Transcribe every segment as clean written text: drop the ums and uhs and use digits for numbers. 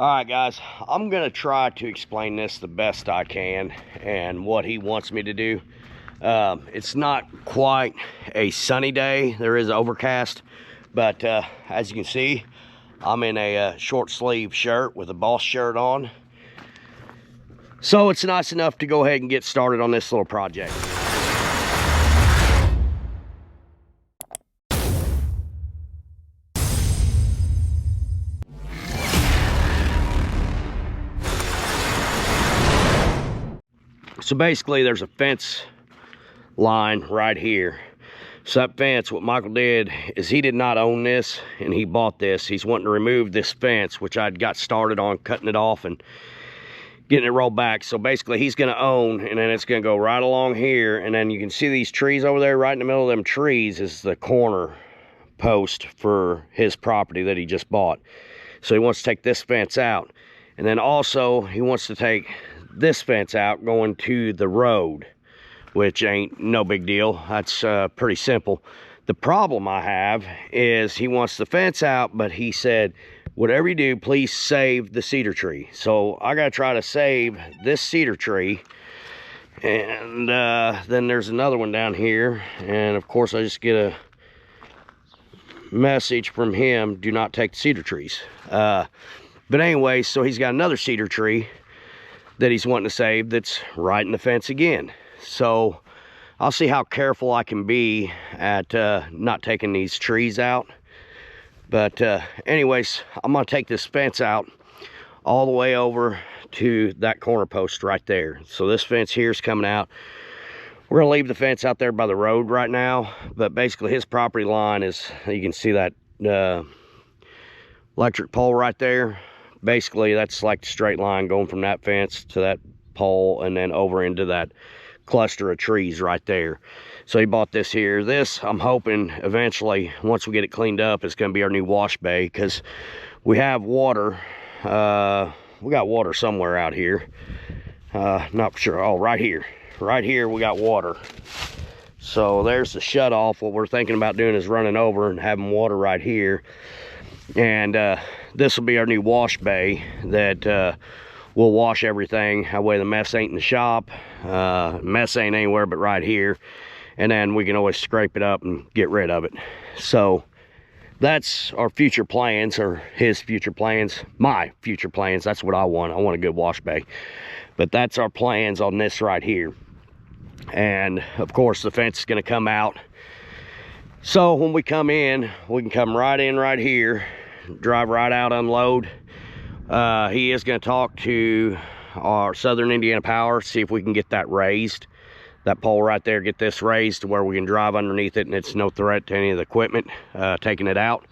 All right, guys, I'm gonna try to explain this the best I can and what he wants me to do. It's not quite a sunny day. There is overcast, but as you can see, I'm in a short sleeve shirt with a boss shirt on. So it's nice enough to go ahead and get started on this little project. So basically there's a fence line right here. So that fence, what Michael did is he did not own this and he bought this. He's wanting to remove this fence, which I'd got started on cutting it off and getting it rolled back. So basically he's gonna own, and then it's gonna go right along here, and then you can see these trees over there. Right in the middle of them trees is the corner post for his property that he just bought. So he wants to take this fence out, and then also he wants to take this fence out going to the road, which ain't no big deal. That's pretty simple. The problem I have is he wants the fence out, but he said, whatever you do, please save the cedar tree. So I gotta try to save this cedar tree, and then there's another one down here, and of course I just get a message from him, do not take the cedar trees. But anyway, so he's got another cedar tree that he's wanting to save that's right in the fence again. So I'll see how careful I can be at not taking these trees out. But anyways, I'm gonna take this fence out all the way over to that corner post right there. So this fence here is coming out. We're gonna leave the fence out there by the road right now, but basically his property line is, you can see that electric pole right there. Basically that's like the straight line going from that fence to that pole and then over into that cluster of trees right there. So he bought this here. This, I'm hoping eventually, once we get it cleaned up, it's gonna be our new wash bay, because we have water. We got water somewhere out here. Not for sure. Oh, right here. Right here we got water. So there's the shut off. What we're thinking about doing is running over and having water right here. And this will be our new wash bay that we'll wash everything. That way the mess ain't in the shop. Mess ain't anywhere but right here. And then we can always scrape it up and get rid of it. So that's our future plans, or his future plans, my future plans. That's what I want. I want a good wash bay. But that's our plans on this right here. And of course the fence is going to come out. So when we come in, we can come right in right here, drive right out, unload. He is going to talk to our Southern Indiana Power, see if we can get that raised. That pole right there, get this raised to where we can drive underneath it and it's no threat to any of the equipment taking it out.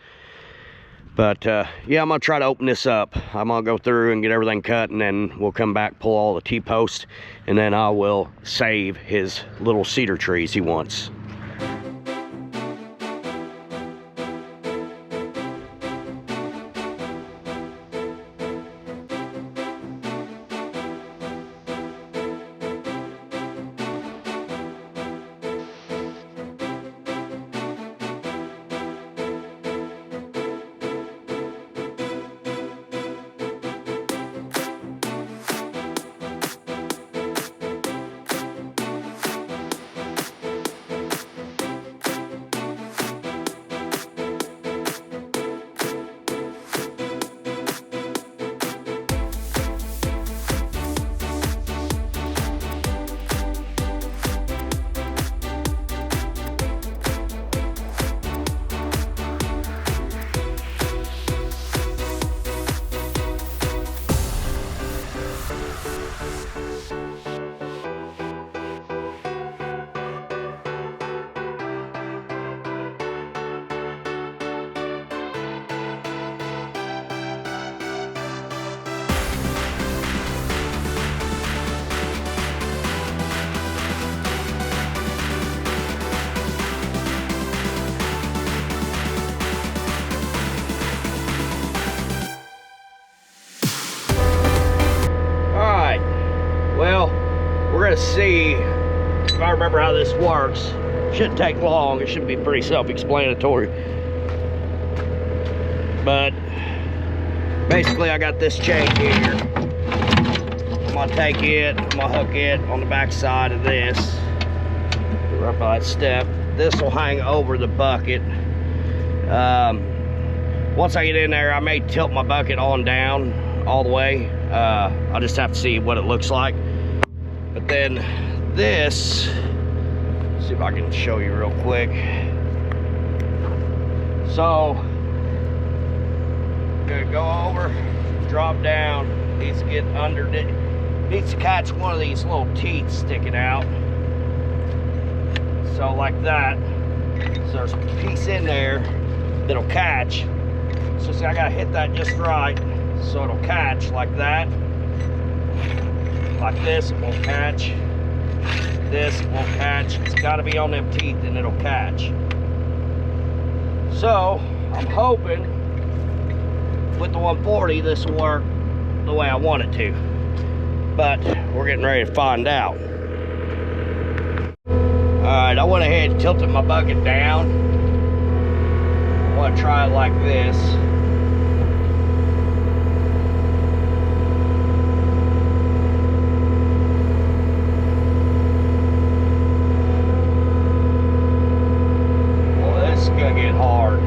But yeah, I'm gonna try to open this up. I'm gonna go through and get everything cut, and then we'll come back, pull all the T-posts, and then I will save his little cedar trees he wants. We're gonna see if I remember how this works. Shouldn't take long. It should be pretty self-explanatory. But basically I got this chain here. I'm gonna take it, I'm gonna hook it on the back side of this, right by that step. This will hang over the bucket. Once I get in there, I may tilt my bucket on down all the way. I'll just have to see what it looks like. But then this, see if I can show you real quick. So, gonna go over, drop down, needs to get under, needs to catch one of these little teeth sticking out. So like that. So there's a piece in there that'll catch. So see, I gotta hit that just right so it'll catch like that. Like this, it won't catch. This, it won't catch. It's gotta be on them teeth and it'll catch. So, I'm hoping with the 140 this will work the way I want it to. But we're getting ready to find out. Alright, I went ahead and tilted my bucket down. I want to try it like this. Well, this is going to get hard.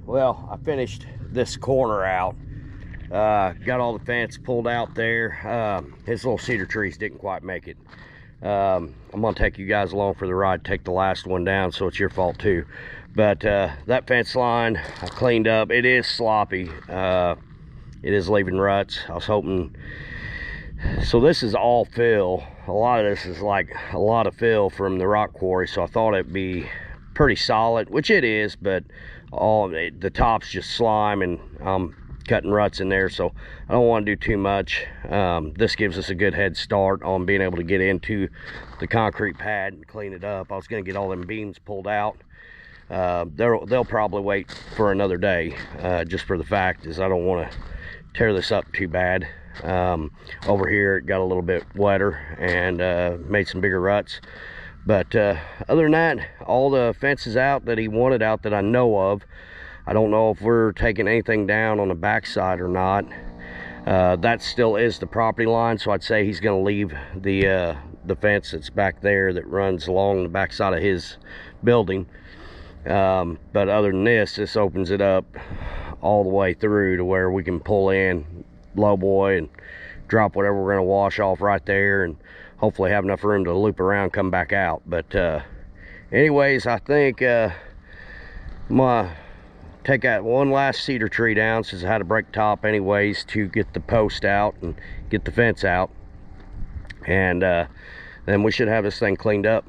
Well, I finished this corner out. Got all the fence pulled out there. His little cedar trees didn't quite make it. I'm gonna take you guys along for the ride, take the last one down, so it's your fault too. But that fence line I cleaned up. It is sloppy. It is leaving ruts. I was hoping, so this is all fill. A lot of this is like a lot of fill from the rock quarry, so I thought it'd be pretty solid, which it is, but the top's just slime, and I'm cutting ruts in there, so I don't want to do too much. This gives us a good head start on being able to get into the concrete pad and clean it up. I was going to get all them beams pulled out. They'll probably wait for another day, just for the fact is I don't want to tear this up too bad. Over here it got a little bit wetter and made some bigger ruts. But other than that, all the fences out that he wanted out that I know of. I don't know if we're taking anything down on the backside or not. That still is the property line, so I'd say he's going to leave the fence that's back there that runs along the backside of his building. But other than this opens it up all the way through to where we can pull in low boy and drop whatever we're going to wash off right there, and hopefully have enough room to loop around, come back out. But anyways, I think I'm gonna take that one last cedar tree down, since I had to break top anyways to get the post out and get the fence out, and then we should have this thing cleaned up.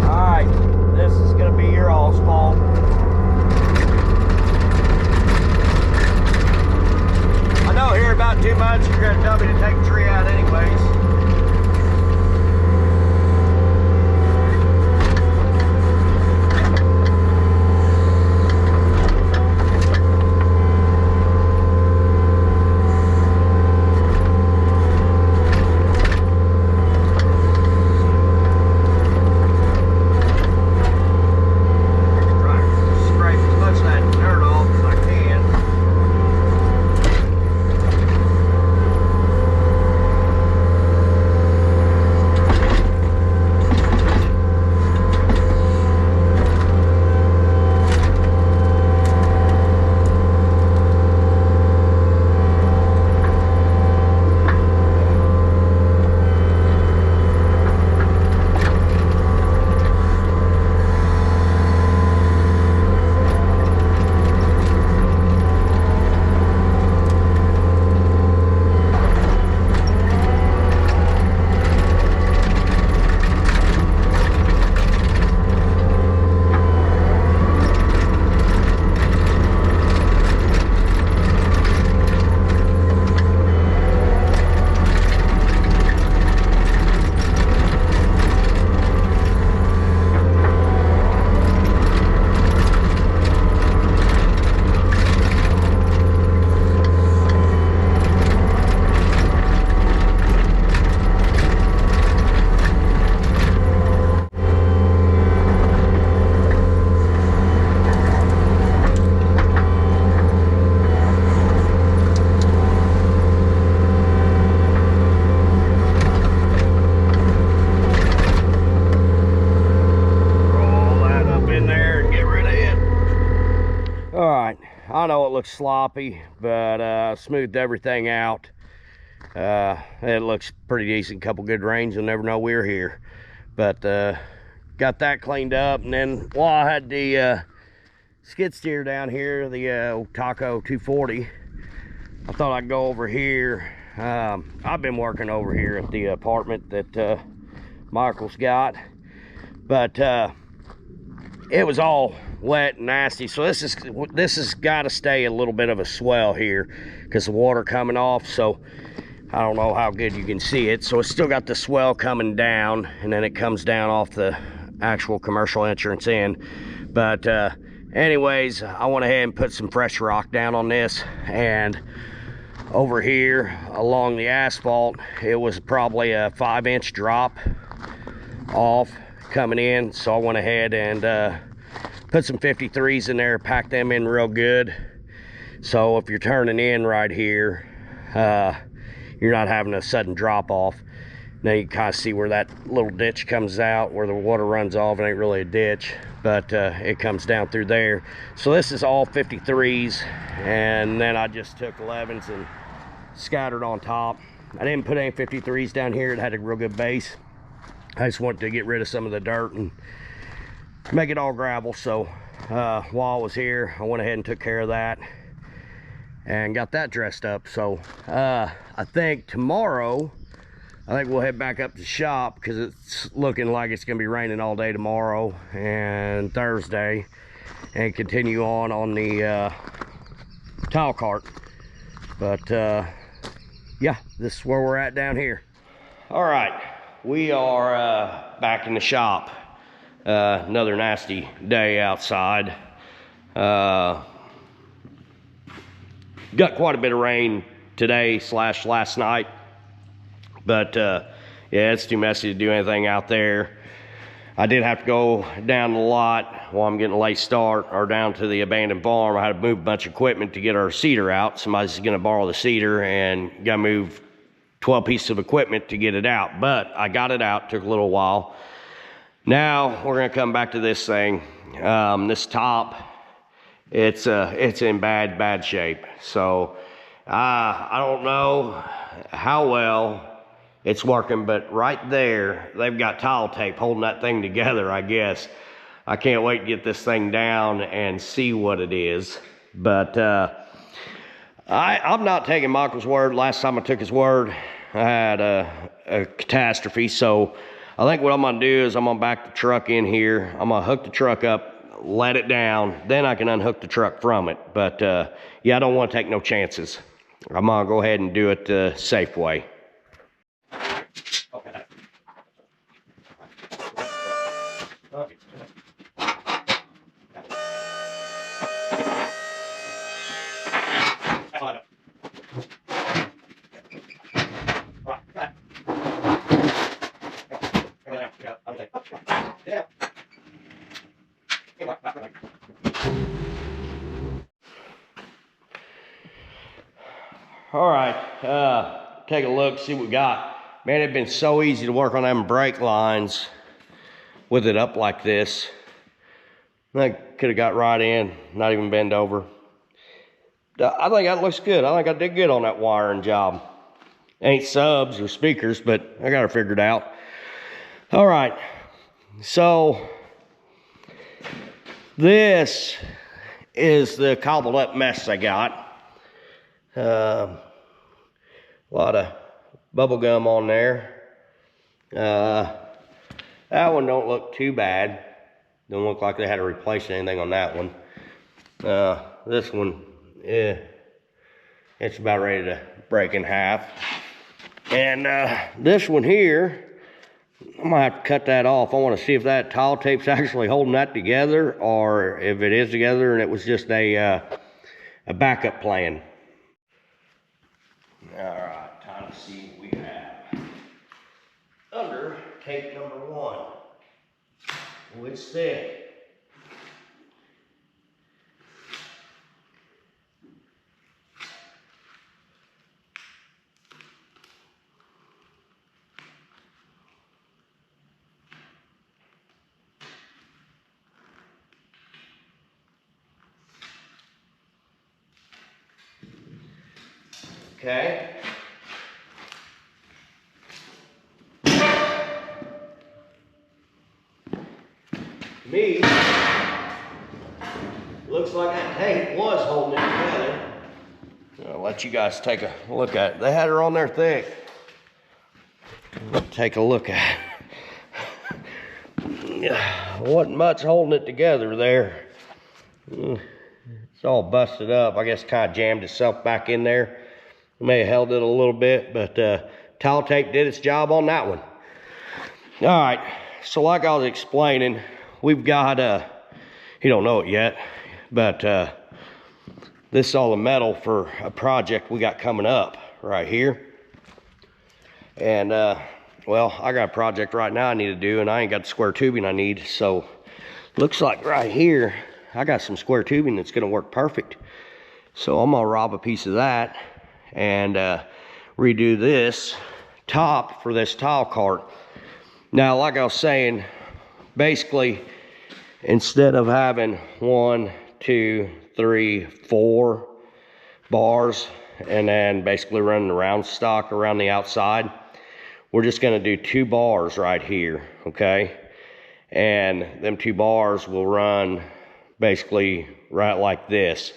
All right, this is gonna be your all's fault. I know here about 2 months you're gonna tell me to take a tree out anyways. I know it looks sloppy, but smoothed everything out. It looks pretty decent. Couple good rains, you'll never know we're here. But got that cleaned up, and then while I had the skid steer down here, the Taco 240, I thought I'd go over here. I've been working over here at the apartment that Michael's got, but it was all wet and nasty, so this has got to stay a little bit of a swell here because the water coming off. So I don't know how good you can see it, so it's still got the swell coming down, and then it comes down off the actual commercial entrance in. But anyways, I went ahead and put some fresh rock down on this, and over here along the asphalt, it was probably a 5-inch drop off coming in, so I went ahead and put some 53s in there, pack them in real good, so if you're turning in right here, you're not having a sudden drop off. Now you can kind of see where that little ditch comes out, where the water runs off. It ain't really a ditch, but it comes down through there. So this is all 53s, and then I just took 11s and scattered on top. I didn't put any 53s down here. It had a real good base. I just wanted to get rid of some of the dirt and make it all gravel. So while I was here, I went ahead and took care of that and got that dressed up. So I think tomorrow, I think we'll head back up to the shop, because it's looking like it's gonna be raining all day tomorrow and Thursday, and continue on the tile cart. But yeah, this is where we're at down here. All right, we are back in the shop. Another nasty day outside. got quite a bit of rain today / last night, but yeah, it's too messy to do anything out there. I did have to go down the lot while I'm getting a late start, or down to the abandoned farm. I had to move a bunch of equipment to get our cedar out. Somebody's gonna borrow the cedar, and gotta move 12 pieces of equipment to get it out. But I got it out, took a little while. Now we're gonna come back to this thing. This top, it's in bad shape. So I don't know how well it's working, but right there, they've got tile tape holding that thing together, I guess. I can't wait to get this thing down and see what it is. But I'm not taking Michael's word. Last time I took his word, I had a catastrophe. So I think what I'm gonna do is I'm gonna back the truck in here. I'm gonna hook the truck up, let it down, then I can unhook the truck from it. But yeah, I don't wanna take no chances. I'm gonna go ahead and do it the safe way. All right, take a look, see what we got. Man, it'd been so easy to work on them brake lines with it up like this. I could have got right in, not even bend over. I think that looks good. I think I did good on that wiring job. Ain't subs or speakers, but I got it figured out. All right, so this is the cobbled up mess I got. A lot of bubble gum on there. That one don't look too bad. Don't look like they had to replace anything on that one. This one, yeah, it's about ready to break in half. And this one here, I'm gonna have to cut that off. I want to see if that tile tape's actually holding that together, or if it is together and it was just a backup plan. All right, time to see what we have under tape number 1. Oh, it's thick. Okay. Me, looks like that tape was holding it together. I'll let you guys take a look at it. They had her on there thick. Take a look at it. Wasn't much holding it together there. It's all busted up. I guess kind of jammed itself back in there. May have held it a little bit, but tile tape did its job on that one. All right, so like I was explaining, we've got, you don't know it yet, but this is all the metal for a project we got coming up right here. And well, I got a project right now I need to do, and I ain't got the square tubing I need. So looks like right here, I got some square tubing that's gonna work perfect. So I'm gonna rob a piece of that and redo this top for this tile cart. Now, like I was saying, basically, instead of having 1, 2, 3, 4 bars and then basically running the round stock around the outside, we're just gonna do 2 bars right here, okay? And them 2 bars will run basically right like this.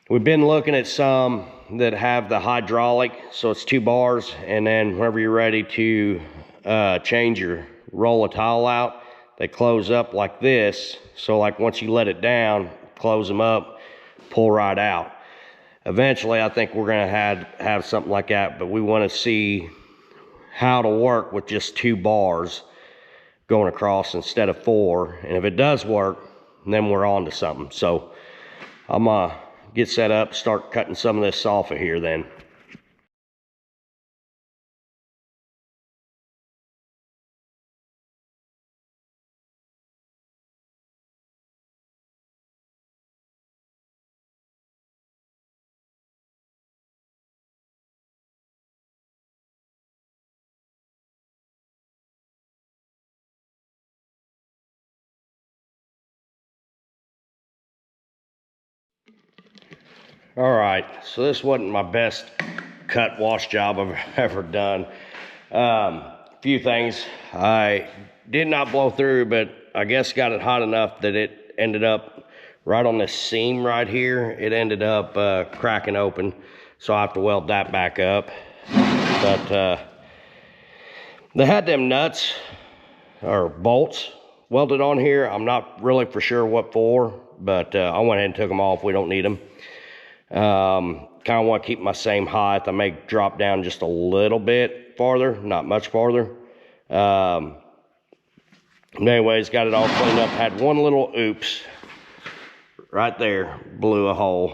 We've been looking at some that have the hydraulic, so it's 2 bars, and then whenever you're ready to change your roll of tile out, they close up like this. So like once you let it down, close them up, pull right out. Eventually, I think we're gonna have something like that, but we wanna see how to work with just 2 bars going across instead of 4. And if it does work, then we're on to something. So I'm gonna get set up, start cutting some of this off of here then. All right, so this wasn't my best cut wash job I've ever done. Few things. I did not blow through, but I guess got it hot enough that it ended up right on this seam right here. It ended up cracking open, so I have to weld that back up. But they had them nuts or bolts welded on here. I'm not really for sure what for, but I went ahead and took them off. We don't need them. Kind of want to keep my same height. I may drop down just a little bit farther, not much farther. Anyways, got it all cleaned up. Had one little oops right there, blew a hole.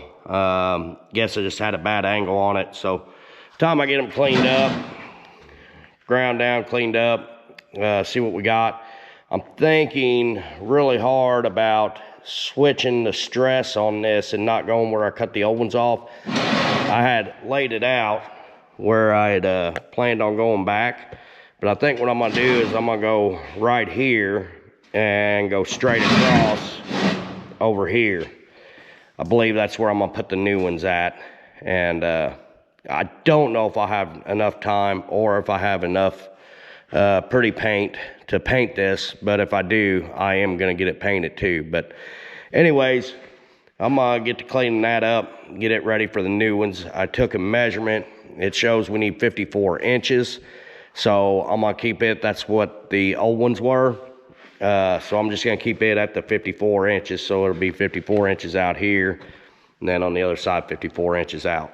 Guess I just had a bad angle on it. So time I get them cleaned up, ground down, cleaned up, see what we got. I'm thinking really hard about switching the stress on this and not going where I cut the old ones off. I had laid it out where I had planned on going back, but I think what I'm gonna do is I'm gonna go right here and go straight across over here. I believe that's where I'm gonna put the new ones at, and I don't know if I have enough time or if I have enough pretty paint to paint this, but if I do, I am gonna get it painted too. But anyways, I'm gonna get to cleaning that up, get it ready for the new ones. I took a measurement. It shows we need 54 inches, so I'm gonna keep it. That's what the old ones were, so I'm just gonna keep it at the 54 inches. So it'll be 54 inches out here, and then on the other side 54 inches out.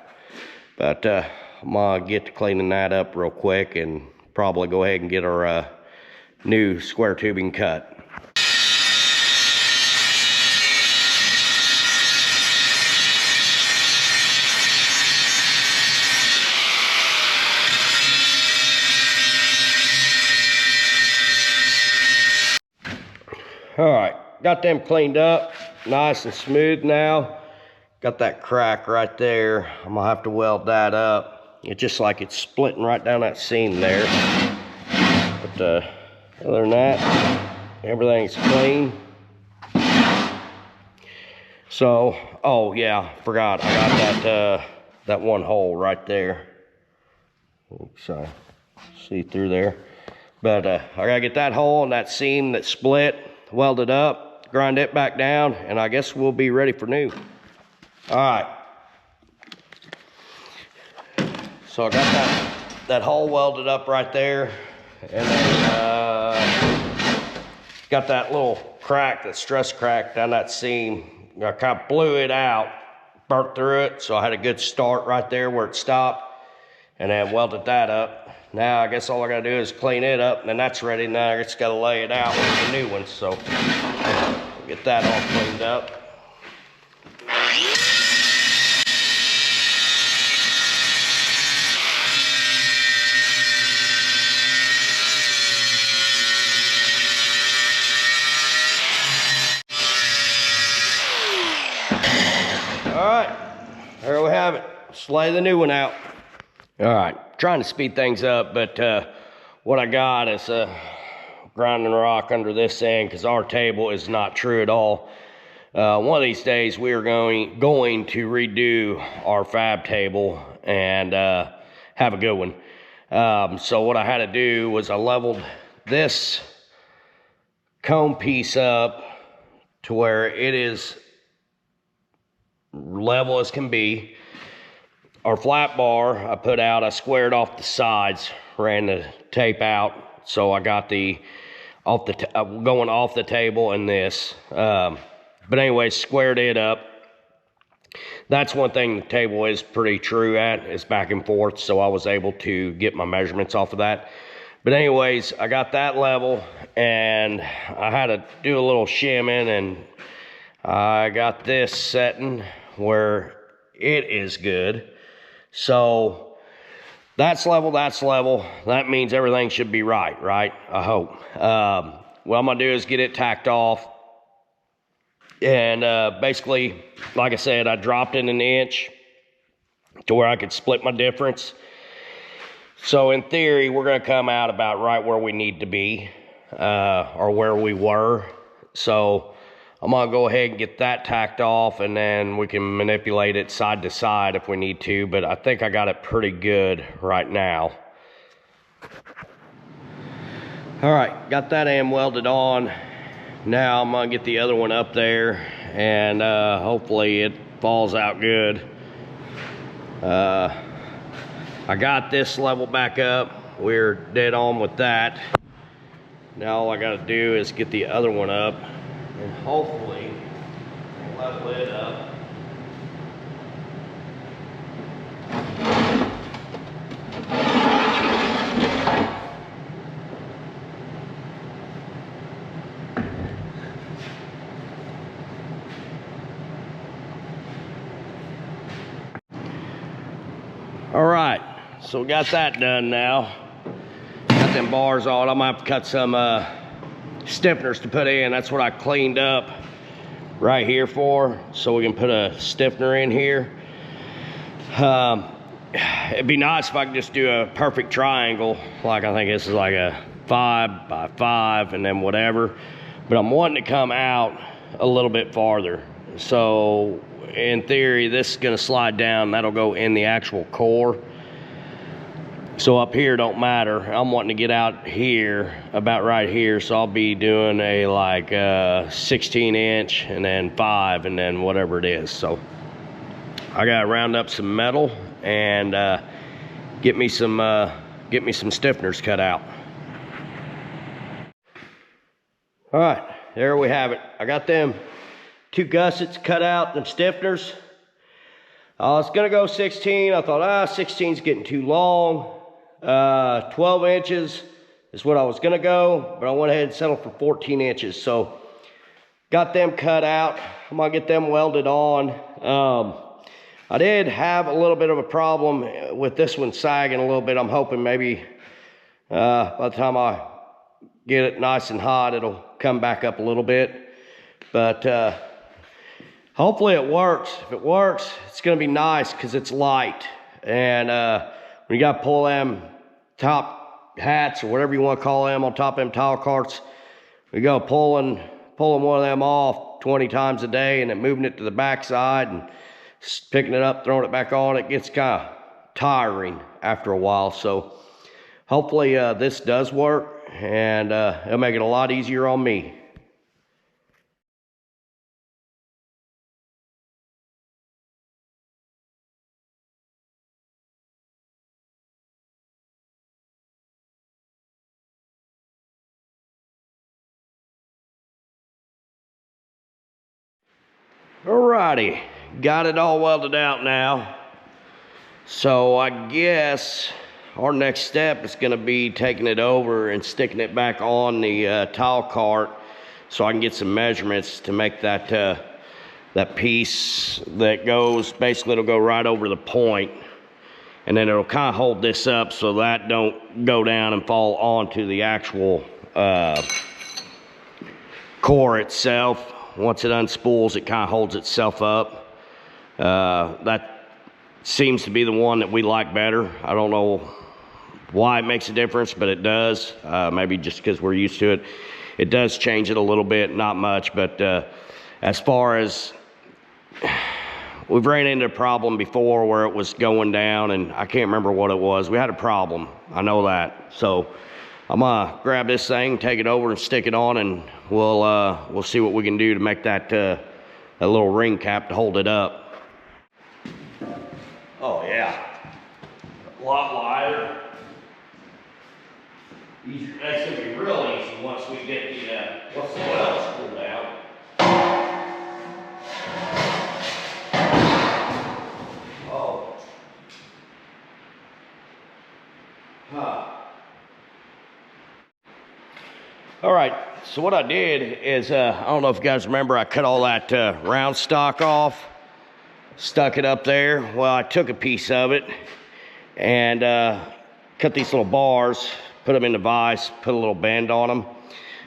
But I'm gonna get to cleaning that up real quick and probably go ahead and get our new square tubing cut. All right, got them cleaned up, nice and smooth now. Got that crack right there. I'm gonna have to weld that up. It's just like it's splitting right down that seam there. But other than that, everything's clean. So, oh yeah, forgot. I got that one hole right there. So, see through there. But I gotta get that hole and that seam that split, weld it up, grind it back down, and I guess we'll be ready for new. All right. So I got that hole welded up right there, and then got that little crack, that stress crack down that seam. I kind of blew it out, burnt through it, so I had a good start right there where it stopped, and then welded that up. Now I guess all I gotta do is clean it up, and then that's ready. Now I just gotta lay it out with the new one, so get that all cleaned up. All right, there we have it. Let's lay the new one out. All right, trying to speed things up, but what I got is grinding rock under this end because our table is not true at all. One of these days we are going to redo our fab table and have a good one. So what I had to do was I leveled this cone piece up to where it is level as can be. Our flat bar I put out, I squared off the sides, ran the tape out, so I got the going off the table and this. But anyway, squared it up. That's one thing the table is pretty true at, is back and forth, so I was able to get my measurements off of that. But anyways, I got that level, and I had to do a little shimming, and I got this setting where it is good. So that's level, that's level. That means everything should be right, I hope. What I'm gonna do is get it tacked off. And basically, like I said, I dropped it an inch to where I could split my difference. So in theory, we're gonna come out about right where we need to be, or where we were. So I'm gonna go ahead and get that tacked off, and then we can manipulate it side to side if we need to, but I think I got it pretty good right now. All right, got that end welded on. Now I'm gonna get the other one up there, and hopefully it falls out good. I got this level back up. We're dead on with that. Now all I gotta do is get the other one up, and hopefully level it up. All right, so we got that done now. Got them bars on. I'm gonna have to cut some stiffeners to put in. That's what I cleaned up right here for, so we can put a stiffener in here. It'd be nice if I could just do a perfect triangle, like I think this is like a 5 by 5 and then whatever, but I'm wanting to come out a little bit farther. So in theory, this is gonna slide down. That'll go in the actual core. So up here don't matter. I'm wanting to get out here, about right here. So I'll be doing a like 16 inch and then 5 and then whatever it is. So I gotta round up some metal and get me some stiffeners cut out. All right, there we have it. I got them 2 gussets cut out, them stiffeners. I was gonna go 16. I thought, 16's getting too long. 12 inches is what I was gonna go, but I went ahead and settled for 14 inches. So got them cut out. I'm gonna get them welded on. I did have a little bit of a problem with this one sagging a little bit. I'm hoping maybe by the time I get it nice and hot, it'll come back up a little bit. But hopefully it works. If it works, it's gonna be nice because it's light. And when you gotta pull them top hats or whatever you wanna call them on top of them tile carts, we go pulling one of them off 20 times a day and then moving it to the backside and picking it up, throwing it back on. It gets kind of tiring after a while. So hopefully this does work, and it'll make it a lot easier on me. Alrighty, got it all welded out now. So I guess our next step is gonna be taking it over and sticking it back on the tile cart so I can get some measurements to make that that piece that goes, basically it'll go right over the point, and then it'll kind of hold this up so that don't go down and fall onto the actual core itself. Once it unspools, it kind of holds itself up. That seems to be the one that we like better. I don't know why it makes a difference, but it does. Maybe just because we're used to it. It does change it a little bit, not much, but as far as, we've ran into a problem before where it was going down, and I can't remember what it was. We had a problem, I know that. So I'm gonna grab this thing, take it over and stick it on, and we'll see what we can do to make that that little ring cap to hold it up. Oh yeah, a lot lighter. That's gonna be real easy once we get the once the welds cool down. Oh. Huh. All right, so what I did is, I don't know if you guys remember, I cut all that round stock off. stuck it up there. Well, I took a piece of it and cut these little bars, put them in the vise, put a little bend on them.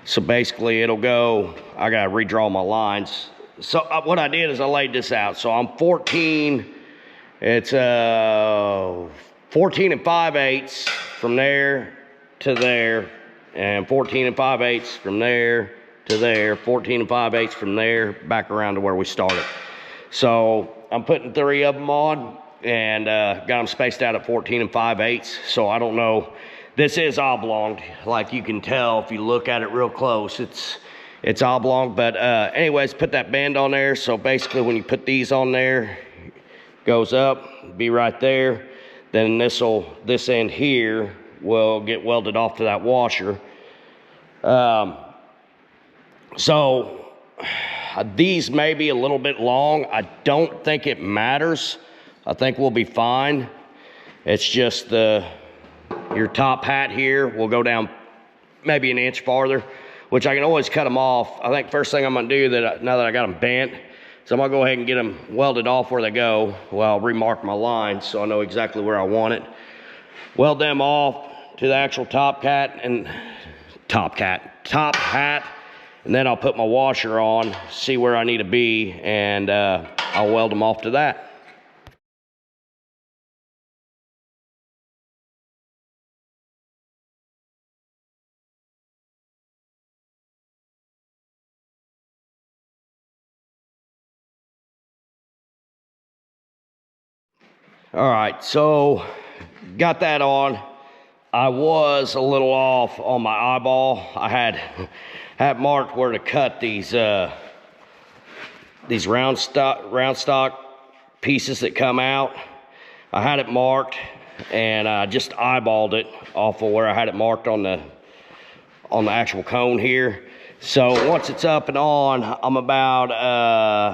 So basically it'll go, I gotta redraw my lines. So what I did is I laid this out. So I'm 14, it's 14 and 5/8 from there to there, and 14 and 5/8 from there to there, 14 and 5/8 from there, back around to where we started. So I'm putting 3 of them on, and got them spaced out at 14 and 5/8. So I don't know, this is oblong, like you can tell if you look at it real close, it's oblong. But anyways, put that bend on there. So basically when you put these on there, goes up, be right there. Then this end here will get welded off to that washer. So these may be a little bit long. I don't think it matters. I think we'll be fine. It's just your top hat here will go down maybe an inch farther, which I can always cut them off. I think first thing I'm gonna do now that I got them bent, so I'm gonna go ahead and get them welded off where they go. Well, I'll remark my lines so I know exactly where I want it. Weld them off to the actual top hat, and then I'll put my washer on, see where I need to be, and I'll weld them off to that. All right, so got that on. I was a little off on my eyeball. I had marked where to cut these round stock pieces that come out. I had it marked, and I just eyeballed it off of where I had it marked on the actual cone here. So once it's up and on, I'm about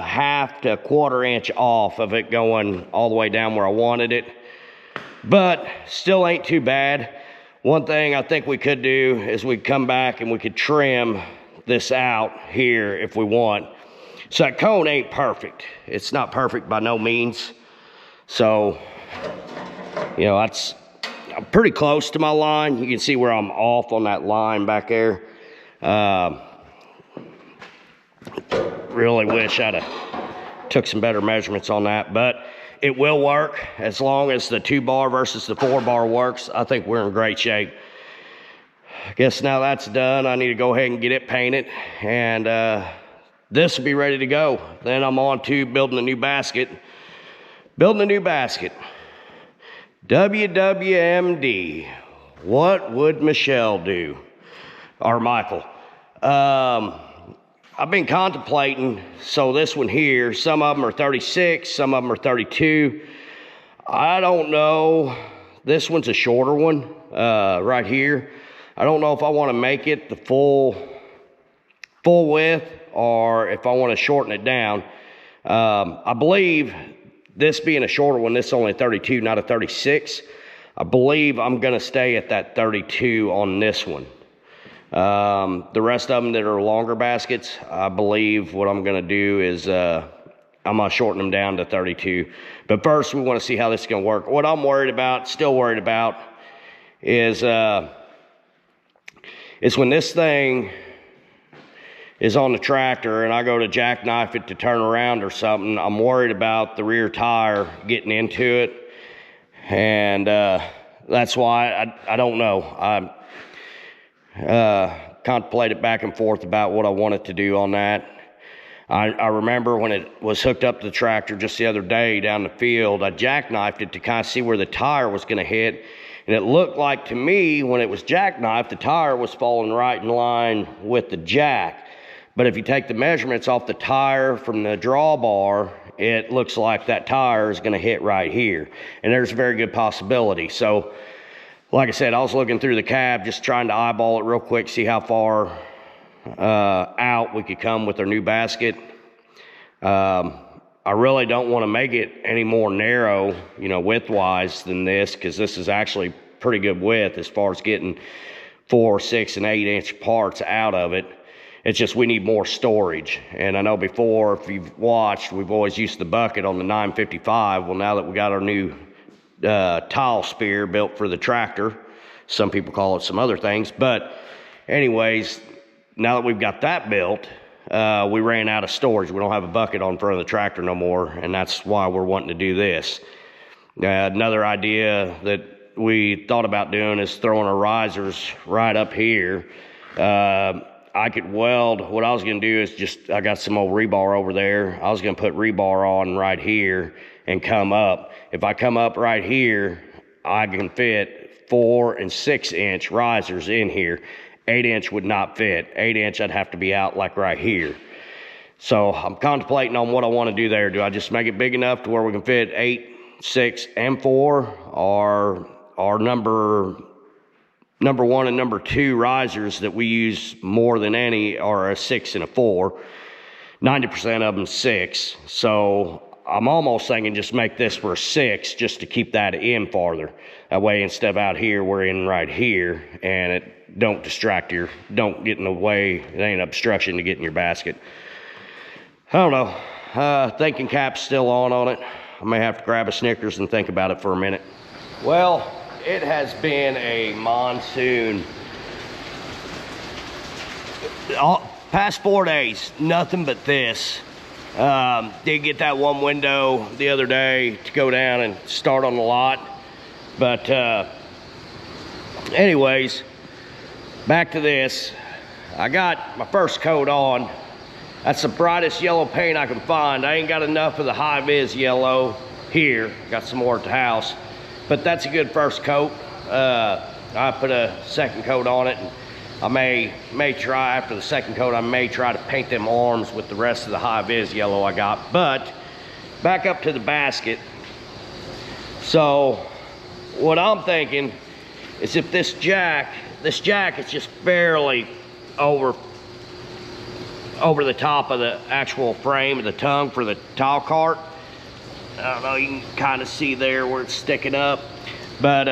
half to a quarter inch off of it going all the way down where I wanted it. But still ain't too bad. One thing I think we could do is we'd come back and we could trim this out here if we want. So that cone ain't perfect. It's not perfect by no means. So, you know, I'm pretty close to my line. You can see where I'm off on that line back there. Really wish I'd have took some better measurements on that, but it will work as long as the 2-bar versus the 4-bar works. I think we're in great shape. I guess now that's done, I need to go ahead and get it painted, and this will be ready to go. Then I'm on to building a new basket. WWMD. What would Michelle do? Or Michael. I've been contemplating, so this one here, some of them are 36, some of them are 32. I don't know. This one's a shorter one right here. I don't know if I want to make it the full width or if I want to shorten it down. I believe this being a shorter one, this is only a 32, not a 36. I believe I'm going to stay at that 32 on this one. The rest of them that are longer baskets, I believe what I'm going to do is I'm going to shorten them down to 32. But first, we want to see how this is going to work. What I'm still worried about, is when this thing is on the tractor and I go to jackknife it to turn around or something, I'm worried about the rear tire getting into it. And that's why I don't know. Contemplated back and forth about what I wanted to do on that. I remember when it was hooked up to the tractor just the other day down the field, I jackknifed it to kind of see where the tire was going to hit. And it looked like to me when it was jackknifed, the tire was falling right in line with the jack. But if you take the measurements off the tire from the drawbar, it looks like that tire is going to hit right here. And there's a very good possibility. So, like I said, I was looking through the cab, just trying to eyeball it real quick, see how far out we could come with our new basket. I really don't want to make it any more narrow, you know, width-wise than this, because this is actually pretty good width as far as getting 4, 6, and 8 inch parts out of it. It's just we need more storage. And I know before, if you've watched, we've always used the bucket on the 955. Well, now that we got our new tile spear built for the tractor, some people call it some other things, but anyways, now that we've got that built, we ran out of storage. We don't have a bucket on front of the tractor no more, and that's why we're wanting to do this. Another idea that we thought about doing is throwing our risers right up here. I could weld. What I was going to do is I got some old rebar over there. I was going to put rebar on right here and come up. If I come up right here, I can fit 4 and 6 inch risers in here. 8 inch would not fit. 8 inch, I'd have to be out like right here. So I'm contemplating on what I want to do there. Do I just make it big enough to where we can fit 8, 6, and 4, or our number 1 and number 2 risers that we use more than any are a 6 and a 4. 90% of them 6. So I'm almost thinking just make this for a 6 just to keep that in farther. That way, instead of out here, we're in right here, and it don't get in the way. It ain't obstruction to get in your basket. I don't know. Thinking cap's still on it. I may have to grab a Snickers and think about it for a minute. Well, it has been a monsoon. Past 4 days, nothing but this. Did get that one window the other day to go down and start on the lot. But anyways, back to this. I got my first coat on. That's the brightest yellow paint I can find. I ain't got enough of the high-vis yellow here. Got some more at the house. But that's a good first coat. I put a second coat on it. And I may try, after the second coat, I may try to paint them arms with the rest of the high-vis yellow I got. But back up to the basket. So what I'm thinking is if this jack is just barely over the top of the actual frame of the tongue for the tile cart. I don't know, you can kind of see there where it's sticking up. But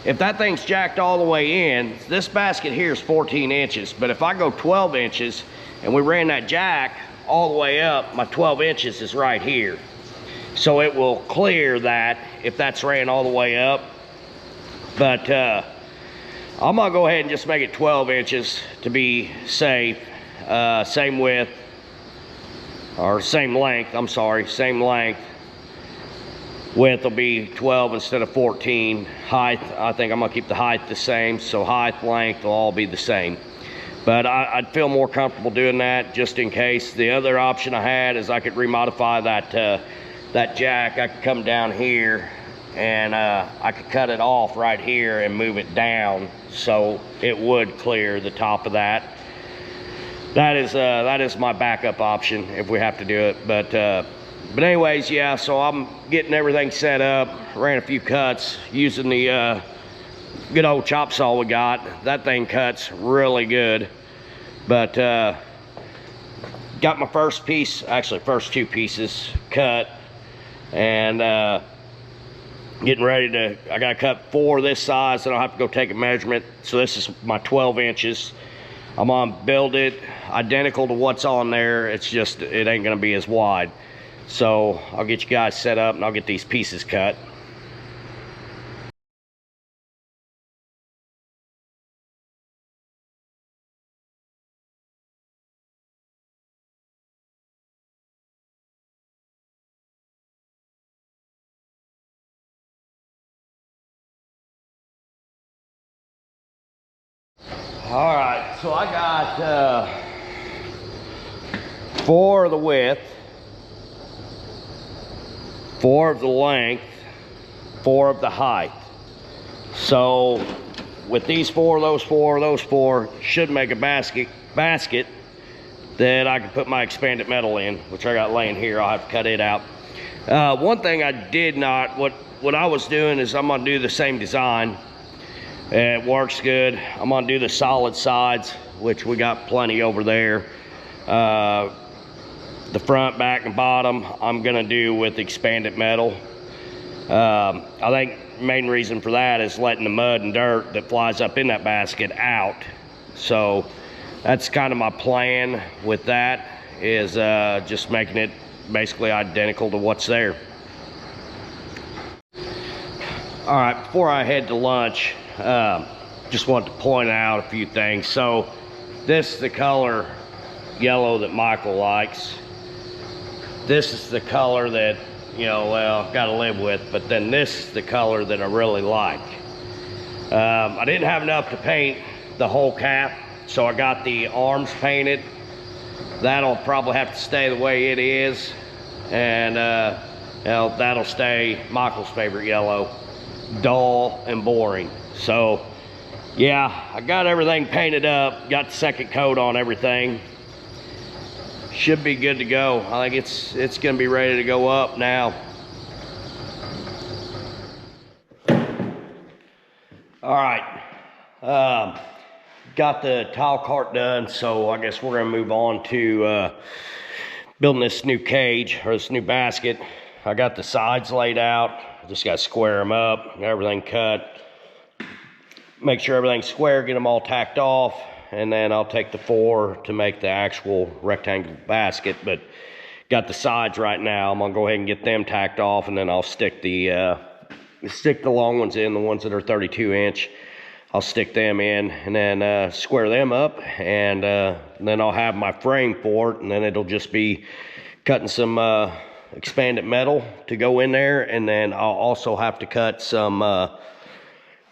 if that thing's jacked all the way in, this basket here is 14 inches. But if I go 12 inches and we ran that jack all the way up, my 12 inches is right here. So it will clear that if that's ran all the way up. But I'm gonna go ahead and just make it 12 inches to be safe. Same width, or same length, I'm sorry, same length. Width will be 12 instead of 14. Height, I think I'm gonna keep the height the same, so height, length will all be the same. But I'd feel more comfortable doing that just in case. The other option I had is I could remodify that jack. I could come down here and I could cut it off right here and move it down so it would clear the top of that. That is my backup option if we have to do it. But anyways, yeah, so I'm getting everything set up. Ran a few cuts using the good old chop saw we got. That thing cuts really good. But got my first piece, actually first 2 pieces cut, and getting ready to, I gotta cut 4 this size, then I'll have to go take a measurement. So this is my 12 inches. I'm gonna build it identical to what's on there. It's just, it ain't gonna be as wide. So I'll get you guys set up and I'll get these pieces cut. All right, so I got 4 of the width, 4 of the length, 4 of the height. So with these 4, those 4, those 4 should make a basket that I can put my expanded metal in, which I got laying here. I'll have to cut it out. One thing I did not, what I was doing is I'm gonna do the same design. It works good. I'm gonna do the solid sides, which we got plenty over there. The front, back, and bottom, I'm gonna do with expanded metal. I think the main reason for that is letting the mud and dirt that flies up in that basket out. So that's kind of my plan with that, is just making it basically identical to what's there. All right, before I head to lunch, just want to point out a few things. So this is the color yellow that Michael likes. This is the color that, you know, well, I've got to live with, but then this is the color that I really like. I didn't have enough to paint the whole cap, so I got the arms painted. That'll probably have to stay the way it is, and you know, that'll stay Michael's favorite yellow, dull and boring. So yeah, I got everything painted up, got the second coat on everything. Should be good to go. I think it's gonna be ready to go up now. All right, got the tile cart done, so I guess we're gonna move on to building this new cage, or this new basket. I got the sides laid out, just gotta square them up, got everything cut, make sure everything's square, get them all tacked off, and then I'll take the 4 to make the actual rectangle basket. But got the sides right now, I'm gonna go ahead and get them tacked off, and then I'll stick the long ones in, the ones that are 32 inch. I'll stick them in, and then square them up, and then I'll have my frame for it, and then it'll just be cutting some expanded metal to go in there, and then I'll also have to cut some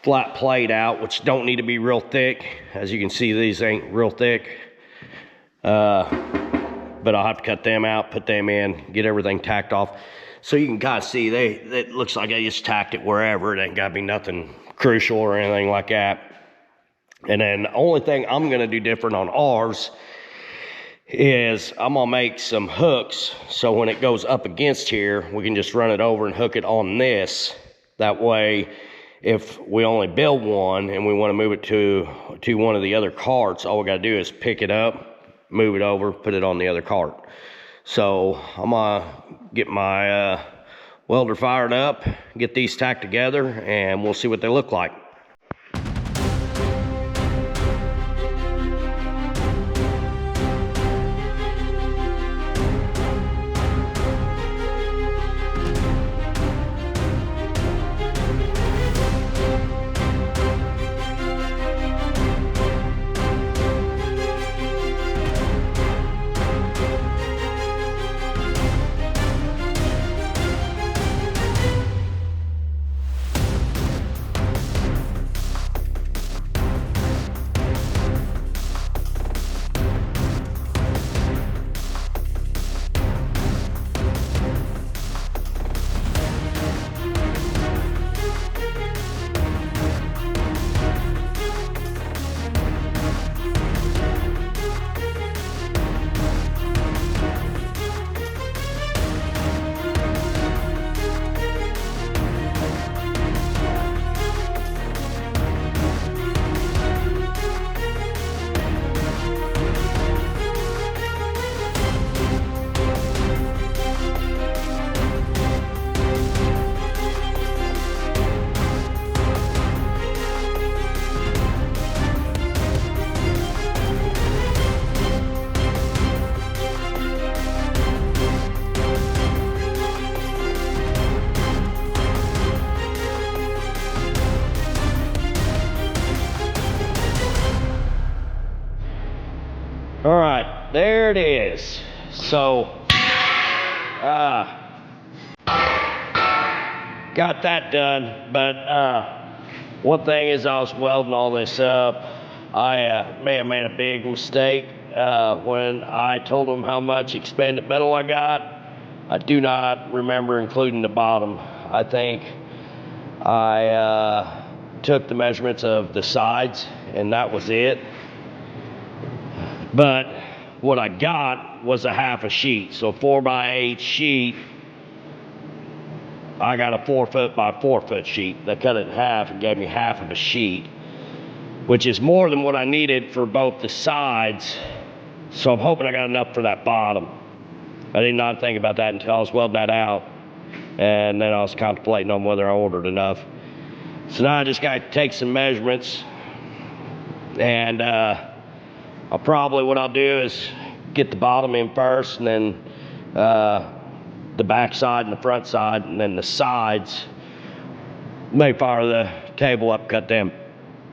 flat plate out, which don't need to be real thick. As you can see, these ain't real thick, but I'll have to cut them out, put them in, get everything tacked off, so you can kind of see it looks like I just tacked it wherever. It ain't got to be nothing crucial or anything like that. And then the only thing I'm gonna do different on ours is I'm gonna make some hooks, so when it goes up against here, we can just run it over and hook it on this. That way, if we only build one and we want to move it to one of the other carts, all we got to do is pick it up, move it over, put it on the other cart. So I'm gonna get my welder fired up, get these tacked together, and we'll see what they look like. All right, there it is. So, got that done, but one thing is I was welding all this up. I may have made a big mistake when I told them how much expanded metal I got. I do not remember including the bottom. I think I took the measurements of the sides, and that was it. But what I got was a half a sheet. So 4x8 sheet, I got a 4 foot by 4 foot sheet. They cut it in half and gave me half of a sheet, which is more than what I needed for both the sides. So I'm hoping I got enough for that bottom. I did not think about that until I was welding that out, and then I was contemplating on whether I ordered enough. So now I just got to take some measurements and what I'll do is get the bottom in first, and then the back side and the front side, and then the sides. May fire the table up, cut them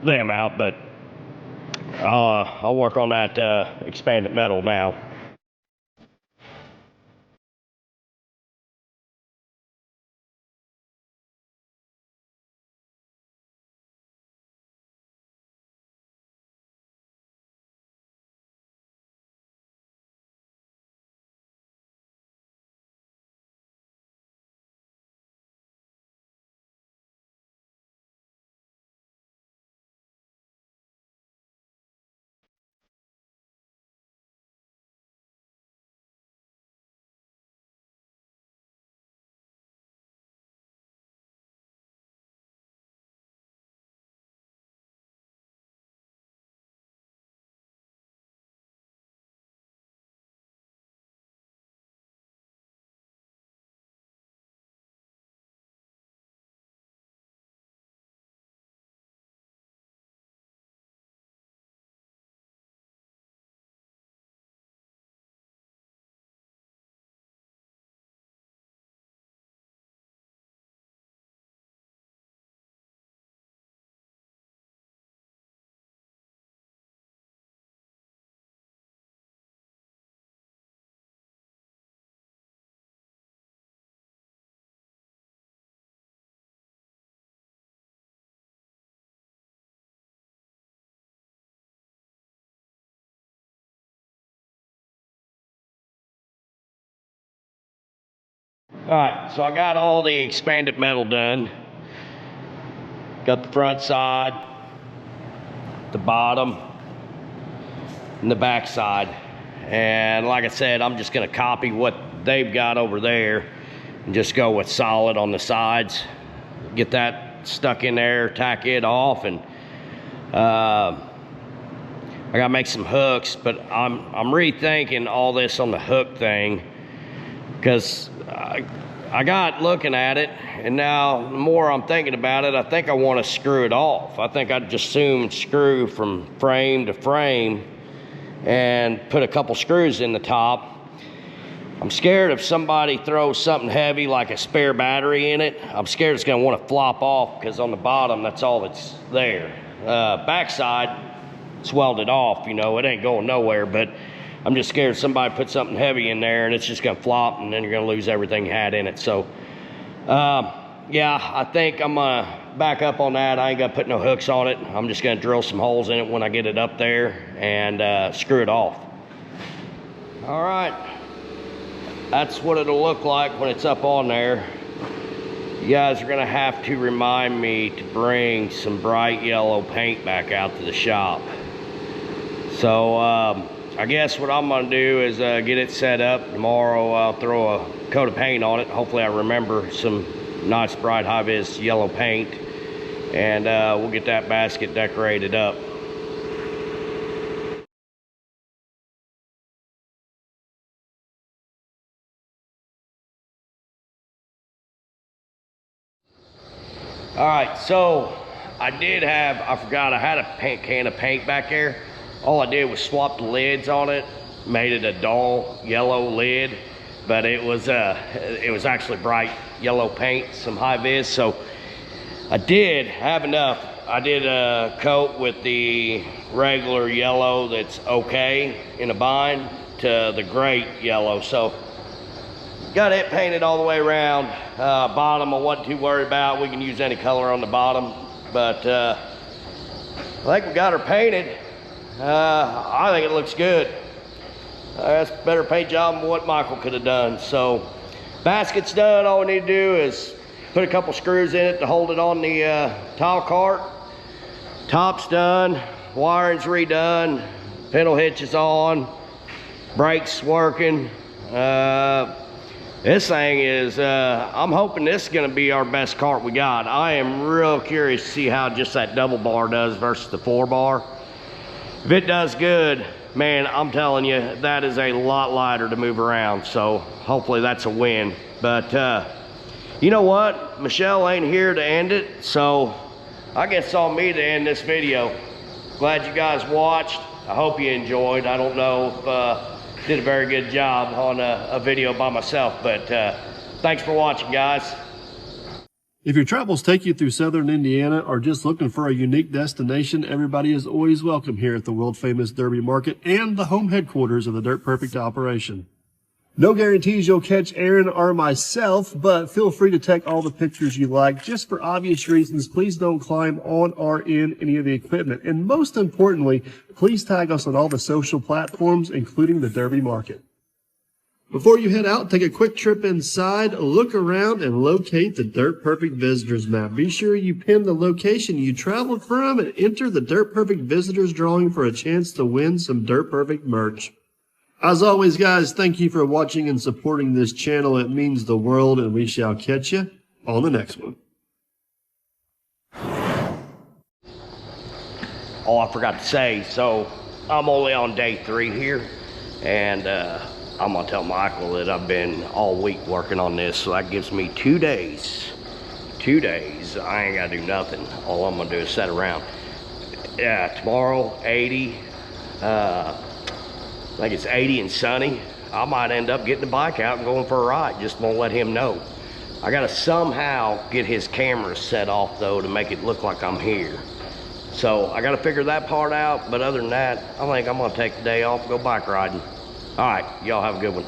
out, but I'll work on that expanded metal now. All right, so I got all the expanded metal done. Got the front side, the bottom, and the back side. And like I said, I'm just gonna copy what they've got over there and just go with solid on the sides. Get that stuck in there, tack it off, and I gotta make some hooks, but I'm rethinking all this on the hook thing, because I got looking at it, and now the more I'm thinking about it, I think I want to screw it off. I think I'd just soon screw from frame to frame and put a couple screws in the top. I'm scared if somebody throws something heavy like a spare battery in it, I'm scared it's going to want to flop off, because on the bottom, that's all that's there. Backside, it's welded off, you know, it ain't going nowhere, but I'm just scared somebody put something heavy in there and it's just gonna flop, and then you're gonna lose everything you had in it. So, yeah, I think I'm gonna back up on that. I ain't gonna put no hooks on it. I'm just gonna drill some holes in it when I get it up there and screw it off. All right, that's what it'll look like when it's up on there. You guys are gonna have to remind me to bring some bright yellow paint back out to the shop. So, I guess what I'm gonna do is get it set up. Tomorrow I'll throw a coat of paint on it. Hopefully I remember some nice bright high-vis yellow paint, and we'll get that basket decorated up. All right, so I forgot I had a can of paint back there. All I did was swap the lids on it, made it a dull yellow lid, but it was actually bright yellow paint, some high vis. So I did have enough. I did a coat with the regular yellow that's okay in a bind to the great yellow. So got it painted all the way around. Bottom I wasn't too worried about. We can use any color on the bottom, but I think we got her painted. I think it looks good. That's a better paint job than what Michael could have done. So basket's done. All we need to do is put a couple screws in it to hold it on the tile cart. Top's done, wiring's redone, pedal hitch is on, brakes working. This thing is, I'm hoping this is gonna be our best cart we got. I am real curious to see how just that double bar does versus the 4-bar. If it does good, man, I'm telling you, that is a lot lighter to move around. So hopefully that's a win. But you know what? Michelle ain't here to end it. So I guess it's on me to end this video. Glad you guys watched. I hope you enjoyed. I don't know if did a very good job on a video by myself, but thanks for watching, guys. If your travels take you through southern Indiana or just looking for a unique destination, everybody is always welcome here at the world-famous Derby Market and the home headquarters of the Dirt Perfect operation. No guarantees you'll catch Aaron or myself, but feel free to take all the pictures you like. Just for obvious reasons, please don't climb on or in any of the equipment. And most importantly, please tag us on all the social platforms, including the Derby Market. Before you head out, take a quick trip inside, look around, and locate the Dirt Perfect Visitors Map. Be sure you pin the location you traveled from and enter the Dirt Perfect Visitors Drawing for a chance to win some Dirt Perfect merch. As always, guys, thank you for watching and supporting this channel. It means the world, and we shall catch you on the next one. Oh, I forgot to say, so I'm only on day 3 here, and I'm gonna tell Michael that I've been all week working on this, so that gives me 2 days. 2 days, I ain't gotta do nothing. All I'm gonna do is sit around. Yeah, tomorrow, 80, I think it's 80 and sunny. I might end up getting the bike out and going for a ride. Just won't let him know. I gotta somehow get his camera set off though to make it look like I'm here. So I gotta figure that part out, but other than that, I think I'm gonna take the day off and go bike riding. All right, y'all have a good one.